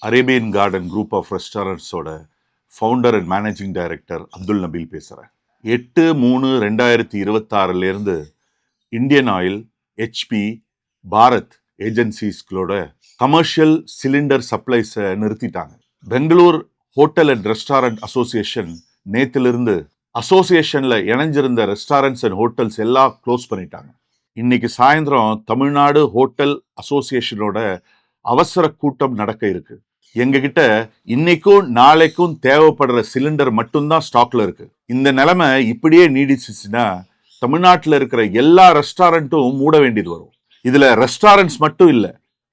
Arabian Garden group of ரெஸ்டாரண்ட்ஸோட founder and managing director Abdul Nabeel பேசுகிறேன். 8/3/2026 Indian Oil, HP, Bharat ஏஜென்சிஸ்களோட commercial cylinder சப்ளைஸை நிறுத்திட்டாங்க. Bangalore hotel and restaurant association நேத்திலிருந்து அசோசியேஷன்ல இணைஞ்சிருந்த ரெஸ்டாரண்ட்ஸ் அண்ட் ஹோட்டல்ஸ் எல்லாம் க்ளோஸ் பண்ணிட்டாங்க. இன்னைக்கு சாயந்தரம் தமிழ்நாடு ஹோட்டல் அசோசியேஷனோட அவசர கூட்டம் நடக்க இருக்கு. எங்ககிட்ட இன்னைக்கும் நாளைக்கும் தேவைப்படுற சிலிண்டர் மட்டும்தான் ஸ்டாக்ல இருக்கு. இந்த நிலைமை இப்படியே நீடிச்சுச்சுன்னா தமிழ்நாட்டில் இருக்கிற எல்லா ரெஸ்டாரண்ட்டும் மூட வேண்டியது வரும். இதுல ரெஸ்டாரண்ட்ஸ் மட்டும் இல்ல,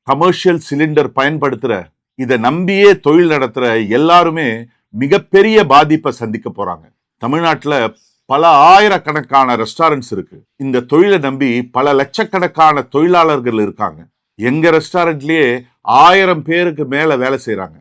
கமர்ஷியல் சிலிண்டர் பயன்படுத்துற, இதை நம்பியே தொழில் நடத்துற எல்லாருமே மிகப்பெரிய பாதிப்பை சந்திக்க போறாங்க. தமிழ்நாட்டில் பல ஆயிரக்கணக்கான ரெஸ்டாரண்ட்ஸ் இருக்கு. இந்த தொழிலை நம்பி பல லட்சக்கணக்கான தொழிலாளர்கள் இருக்காங்க. எங்க ரெஸ்டாரண்ட்லயே 1000 பேருக்கு மேல வேலை செய்யறாங்க.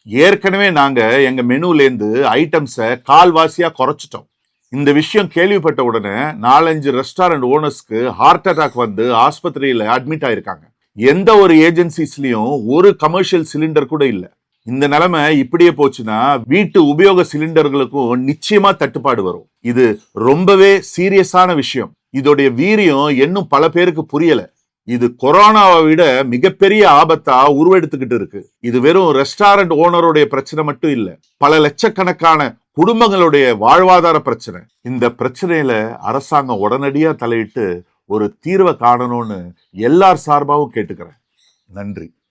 ஏற்கனவே நாங்க எங்க மெனுலேருந்து ஐட்டம்ஸை கால்வாசியா குறைச்சிட்டோம். இந்த விஷயம் கேள்விப்பட்ட உடனே 4-5 ரெஸ்டாரண்ட் ஓனர்ஸ்க்கு ஹார்ட் அட்டாக் வந்து ஆஸ்பத்திரியில அட்மிட் ஆயிருக்காங்க. எந்த ஒரு ஏஜென்சிஸ்லயும் ஒரு கமர்ஷியல் சிலிண்டர் கூட இல்ல. இந்த நிலைமை இப்படியே போச்சுன்னா வீட்டு உபயோக சிலிண்டர்களுக்கும் நிச்சயமா தட்டுப்பாடு வரும். இது ரொம்பவே சீரியஸான விஷயம். இதோடைய வீரியம் இன்னும் பல பேருக்கு புரியல. இது கொரோனாவை விட மிகப்பெரிய ஆபத்தா உருவெடுத்துக்கிட்டு இருக்கு. இது வெறும் ரெஸ்டாரண்ட் ஓனருடைய பிரச்சனை மட்டும் இல்ல, பல லட்சக்கணக்கான குடும்பங்களுடைய வாழ்வாதார பிரச்சனை. இந்த பிரச்சனையில அரசாங்கம் உடனடியா தலையிட்டு ஒரு தீர்வை காணணும்னு எல்லார் சார்பாகவும் கேட்டுக்கிறேன். நன்றி.